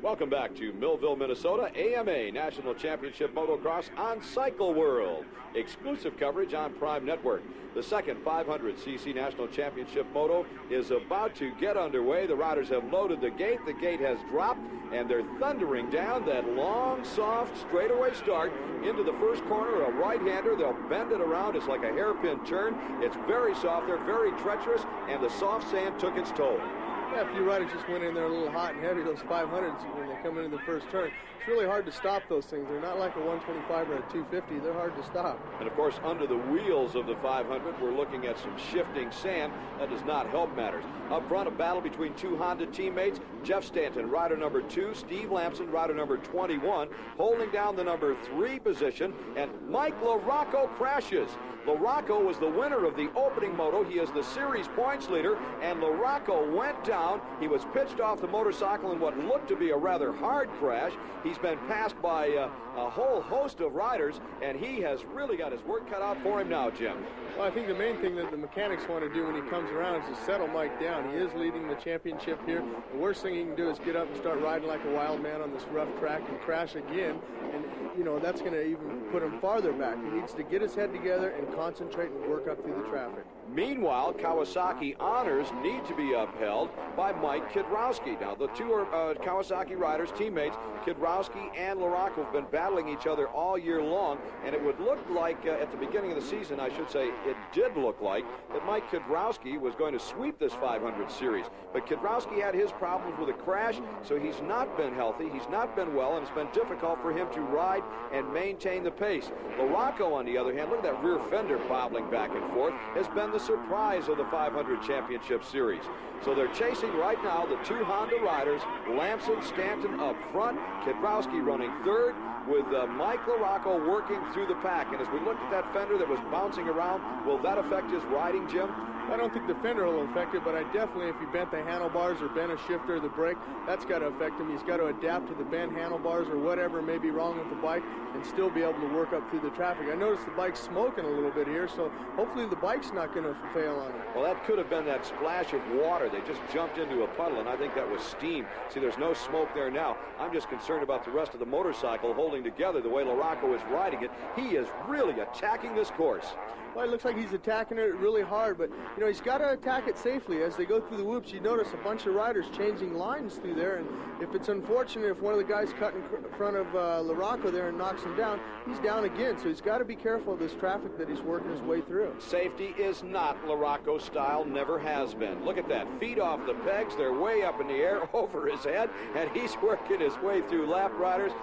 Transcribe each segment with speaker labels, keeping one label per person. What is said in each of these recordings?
Speaker 1: Welcome back to Millville, Minnesota, AMA National Championship Motocross on Cycle World. Exclusive coverage on Prime Network. The second 500cc National Championship Moto is about to get underway. The riders have loaded the gate. The gate has dropped, and they're thundering down that long, soft, straightaway start into the first corner. A right-hander. They'll bend it around. It's like a hairpin turn. It's very soft. They're very treacherous, and the soft sand took its toll.
Speaker 2: Yeah, a few riders just went in there a little hot and heavy, those 500s, when they come in the first turn. It's really hard to stop those things. They're not like a 125 or a 250. They're hard to stop.
Speaker 1: And, of course, under the wheels of the 500, we're looking at some shifting sand. That does not help matters. Up front, a battle between two Honda teammates. Jeff Stanton, rider number 2. Steve Lamson, rider number 21, holding down the number 3 position. And Mike Larocco crashes. Larocco was the winner of the opening moto. He is the series points leader, and Larocco went down. He was pitched off the motorcycle in what looked to be a rather hard crash. He's been passed by a whole host of riders, and he has really got his work cut out for him now, Jim.
Speaker 2: Well, I think the main thing that the mechanics want to do when he comes around is to settle Mike down. He is leading the championship here. The worst thing he can do is get up and start riding like a wild man on this rough track and crash again. And, you know, that's going to even put him farther back. He needs to get his head together and concentrate and work up through the traffic.
Speaker 1: Meanwhile, Kawasaki honors need to be upheld by Mike Kidrowski. Now, the two are Kawasaki riders, teammates. Kidrowski and Larocco have been battling each other all year long, and it would look like at the beginning of the season, I should say, it did look like that Mike Kidrowski was going to sweep this 500 series. But Kidrowski had his problems with a crash, so he's not been healthy, he's not been well, and it's been difficult for him to ride and maintain the pace. Larocco, on the other hand, look at that rear fender bobbling back and forth, has been the surprise of the 500 championship series. So they're chasing right now the two Honda riders, Lamson, Stanton up front, Kidrowski running third, with Mike Larocco working through the pack. And as we looked at that fender that was bouncing around, will that affect his riding, Jim?
Speaker 2: I don't think the fender will affect it, but I definitely, if he bent the handlebars or bent a shifter or the brake, that's got to affect him. He's got to adapt to the bent handlebars or whatever may be wrong with the bike and still be able to work up through the traffic. I noticed the bike's smoking a little bit here, so hopefully the bike's not going to fail on him.
Speaker 1: Well, that could have been that splash of water. They just jumped into a puddle, and I think that was steam. See, there's no smoke there now. I'm just concerned about the rest of the motorcycle holding together the way Larocco is riding it. He is really attacking this course.
Speaker 2: Well, it looks like he's attacking it really hard, but, you know, he's got to attack it safely. As they go through the whoops, you notice a bunch of riders changing lines through there, and if it's unfortunate, if one of the guys cut in front of Larocco there and knocks him down, he's down again, so he's got to be careful of this traffic that he's working his way through.
Speaker 1: Safety is not Larocco style, never has been. Look at that, feet off the pegs, they're way up in the air over his head, and he's working his way through lap riders,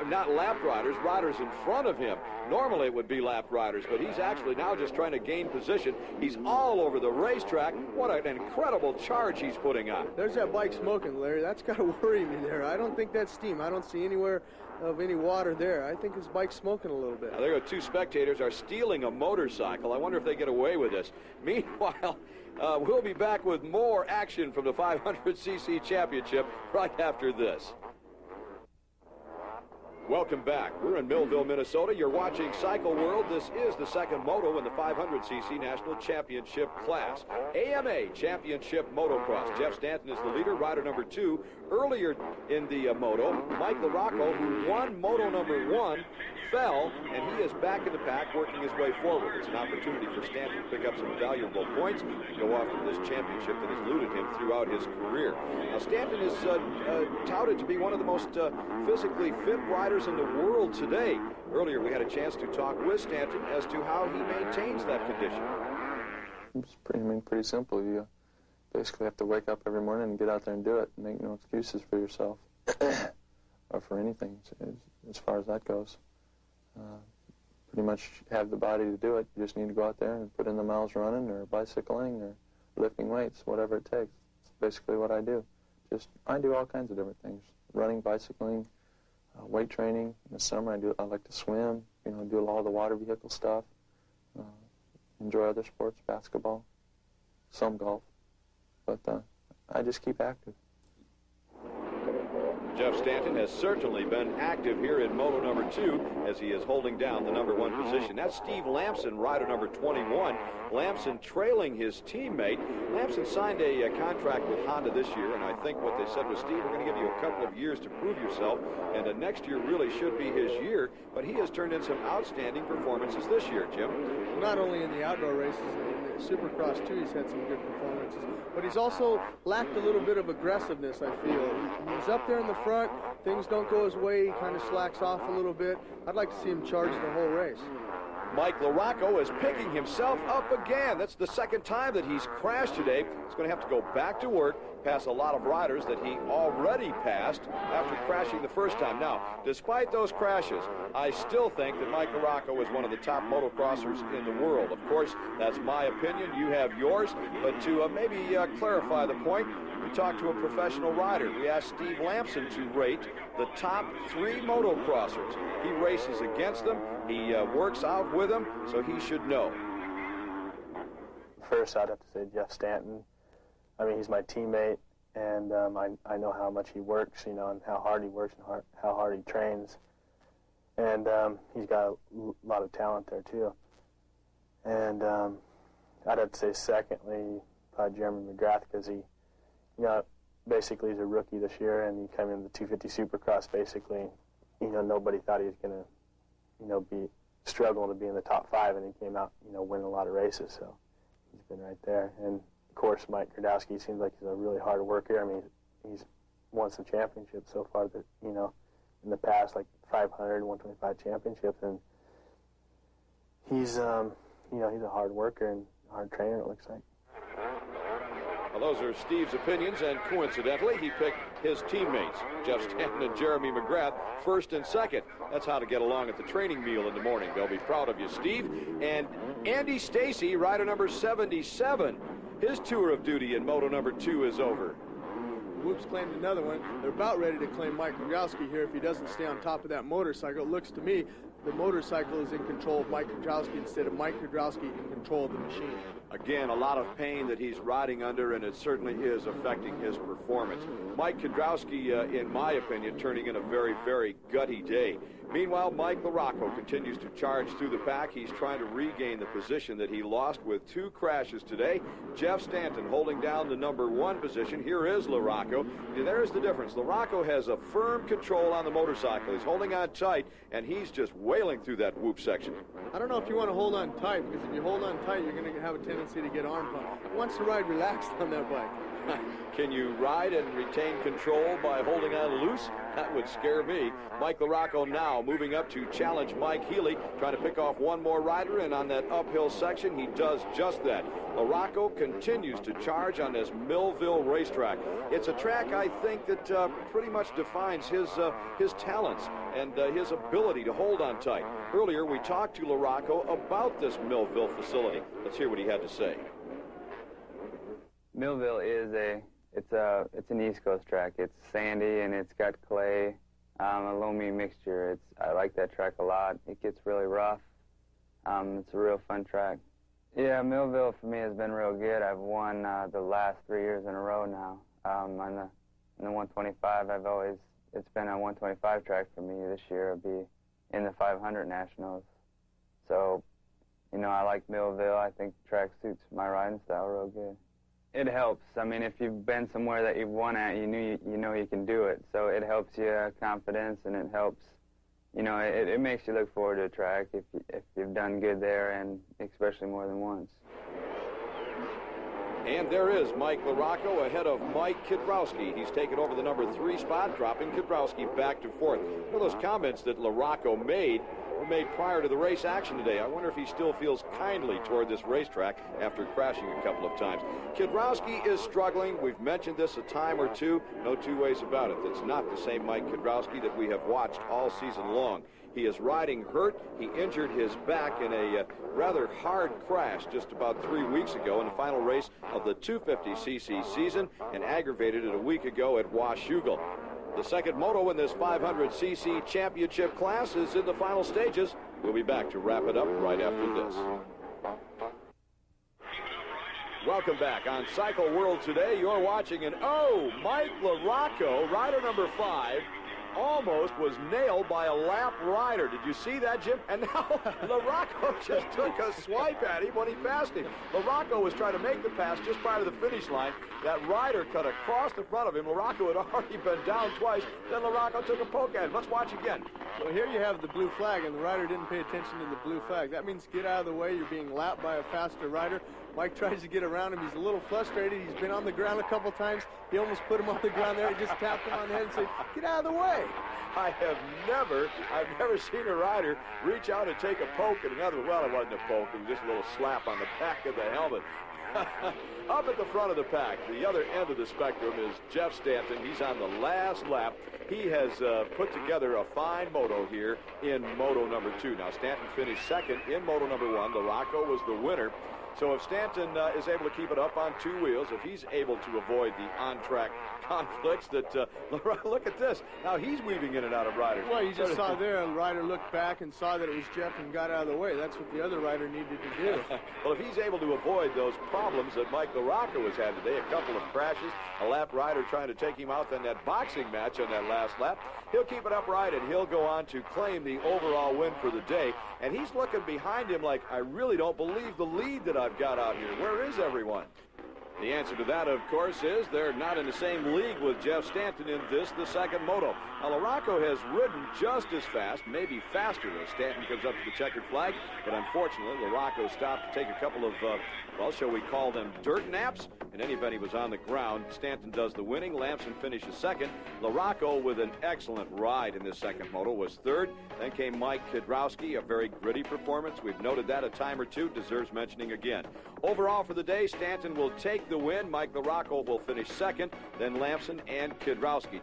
Speaker 1: not lap riders, riders in front of him. Normally it would be lap riders, but he's actually now just trying to gain position. He's all over the racetrack. What an incredible charge he's putting on.
Speaker 2: There's that bike smoking, Larry. That's got to worry me there. I don't think that's steam. I don't see anywhere of any water there. I think his bike's smoking a little bit.
Speaker 1: Now, there are two spectators are stealing a motorcycle. I wonder if they get away with this. Meanwhile, we'll be back with more action from the 500cc championship right after this. Welcome back. We're in Millville, Minnesota. You're watching Cycle World. This is the second moto in the 500cc National Championship class. AMA Championship Motocross. Jeff Stanton is the leader, rider number 2. Earlier in the moto, Mike Larocco, who won moto number 1, fell, and he is back in the pack working his way forward. It's an opportunity for Stanton to pick up some valuable points and go after this championship that has eluded him throughout his career. Now, Stanton is touted to be one of the most physically fit riders in the world today. Earlier, we had a chance to talk with Stanton as to how he maintains that condition.
Speaker 3: It's pretty simple. You basically have to wake up every morning and get out there and do it. Make no excuses for yourself or for anything as far as that goes. Pretty much have the body to do it. You just need to go out there and put in the miles running or bicycling or lifting weights, whatever it takes. It's basically what I do. I do all kinds of different things. Running, bicycling, weight training. In the summer I like to swim, do all the water vehicle stuff. Enjoy other sports, basketball, some golf. But I just keep active.
Speaker 1: Jeff Stanton has certainly been active here in Moto number 2 as he is holding down the number 1 position. That's Steve Lamson, rider number 21. Lamson trailing his teammate. Lamson signed a contract with Honda this year, and I think what they said was, Steve, we're going to give you a couple of years to prove yourself, and next year really should be his year, but he has turned in some outstanding performances this year, Jim.
Speaker 2: Not only in the outdoor races, in the Supercross too, he's had some good performances, but he's also lacked a little bit of aggressiveness, I feel. He's up there in the front, things don't go his way, he kind of slacks off a little bit. I'd like to see him charge the whole race.
Speaker 1: Mike Larocco is picking himself up again. That's the second time that he's crashed today. He's going to have to go back to work, pass a lot of riders that he already passed after crashing the first time. Now, despite those crashes, I still think that Mike Larocco is one of the top motocrossers in the world. Of course, that's my opinion. You have yours. But to maybe clarify the point, we talked to a professional rider. We asked Steve Lamson to rate the top 3 motocrossers. He races against them. He works out with them, so he should know.
Speaker 3: First, I'd have to say Jeff Stanton. I mean, he's my teammate, and I know how much he works, you know, and how hard he works and how hard he trains. And he's got a lot of talent there, too. And I'd have to say, secondly, probably Jeremy McGrath, because he, you know, basically he's a rookie this year, and he came in the 250 Supercross, basically. You know, nobody thought he was going to, you know, be struggling to be in the top 5, and he came out, you know, winning a lot of races, so he's been right there. And of course, Mike Kiedrowski seems like he's a really hard worker. I mean, he's won some championships so far that, you know, in the past, like 500, 125 championships, and he's, you know, he's a hard worker and a hard trainer, it looks like.
Speaker 1: Well, those are Steve's opinions, and coincidentally, he picked his teammates, Jeff Stanton and Jeremy McGrath, first and second. That's how to get along at the training meal in the morning. They'll be proud of you, Steve. And Andy Stacy, rider number 77, his tour of duty in Moto number 2 is over.
Speaker 2: Whoops claimed another one. They're about ready to claim Mike Kiedrowski here if he doesn't stay on top of that motorcycle. It looks to me the motorcycle is in control of Mike Kiedrowski instead of Mike Kiedrowski in control of the machine.
Speaker 1: Again, a lot of pain that he's riding under, and it certainly is affecting his performance. Mike Kiedrowski, in my opinion, turning in a very, very gutty day. Meanwhile, Mike Larocco continues to charge through the pack. He's trying to regain the position that he lost with 2 crashes today. Jeff Stanton holding down the number 1 position. Here is Larocco. And there's the difference. Larocco has a firm control on the motorcycle. He's holding on tight, and he's just wailing through that whoop section.
Speaker 2: I don't know if you want to hold on tight, because if you hold on tight, you're going to have a tendency to get arm pump. He wants to ride relaxed on that bike.
Speaker 1: Can you ride and retain control by holding on loose? That would scare me. Mike Larocco now moving up to challenge Mike Healy, trying to pick off one more rider, and on that uphill section, he does just that. Larocco continues to charge on this Millville racetrack. It's a track, I think, that pretty much defines his talents and his ability to hold on tight. Earlier, we talked to Larocco about this Millville facility. Let's hear what he had to say.
Speaker 4: Millville is it's an East Coast track. It's sandy and it's got clay, a loamy mixture. I like that track a lot. It gets really rough. It's a real fun track. Yeah, Millville for me has been real good. I've won the last 3 years in a row now. On the 125, it's been a 125 track for me. This year it'll be in the 500 Nationals. So, you know, I like Millville. I think the track suits my riding style real good. It helps. I mean, if you've been somewhere that you've won at, you know you can do it. So it helps you confidence, and it helps, you know, it makes you look forward to a track if you've done good there, and especially more than once.
Speaker 1: And there is Mike Larocco ahead of Mike Kiedrowski. He's taken over the number 3 spot, dropping Kiedrowski back to 4th. One of those comments that Larocco made were made prior to the race action today. I wonder if he still feels kindly toward this racetrack after crashing a couple of times. Kiedrowski is struggling. We've mentioned this a time or two. No two ways about it. It's not the same Mike Kiedrowski that we have watched all season long. He is riding hurt. He injured his back in a rather hard crash just about 3 weeks ago in the final race of the 250cc season, and aggravated it a week ago at Washougal. The second moto in this 500cc championship class is in the final stages. We'll be back to wrap it up right after this. Welcome back on Cycle World today. You're watching an Mike Larocco, rider number 5, almost was nailed by a lap rider. Did you see that, Jim? And now Larocco just took a swipe at him when he passed him. Larocco was trying to make the pass just prior to the finish line. That rider cut across the front of him. Larocco had already been down twice. Then Larocco took a poke at him. Let's watch again.
Speaker 2: Well, here you have the blue flag, and the rider didn't pay attention to the blue flag. That means get out of the way. You're being lapped by a faster rider. Mike tries to get around him. He's a little frustrated. He's been on the ground a couple times. He almost put him on the ground there. He just tapped him on the head and said, get out of the way.
Speaker 1: I've never seen a rider reach out and take a poke at another. Well, it wasn't a poke. It was just a little slap on the back of the helmet. Up at the front of the pack, the other end of the spectrum is Jeff Stanton. He's on the last lap. He has put together a fine moto here in Moto number 2. Now, Stanton finished second in Moto number 1. Larocco was the winner. So if Stanton is able to keep it up on 2 wheels, if he's able to avoid the on-track conflicts that, look at this. Now he's weaving in and out of riders.
Speaker 2: Well, you just saw there, a rider looked back and saw that it was Jeff and got out of the way. That's what the other rider needed to do.
Speaker 1: Well, if he's able to avoid those problems that Mike Larocco has had today, a couple of crashes, a lap rider trying to take him out, then that boxing match on that last lap, he'll keep it upright and he'll go on to claim the overall win for the day. And he's looking behind him like, I really don't believe the lead that I've got out here. Where is everyone? The answer to that, of course, is they're not in the same league with Jeff Stanton in this, the second moto. Now, Larocco has ridden just as fast, maybe faster, as Stanton comes up to the checkered flag. But unfortunately, Larocco stopped to take a couple of, well, shall we call them dirt naps? In any event, he was on the ground. Stanton does the winning. Lamson finishes second. Larocco, with an excellent ride in this second moto, was third. Then came Mike Kiedrowski, a very gritty performance. We've noted that a time or two. Deserves mentioning again. Overall for the day, Stanton will take the win. Mike Larocco will finish second. Then Lamson and Kiedrowski.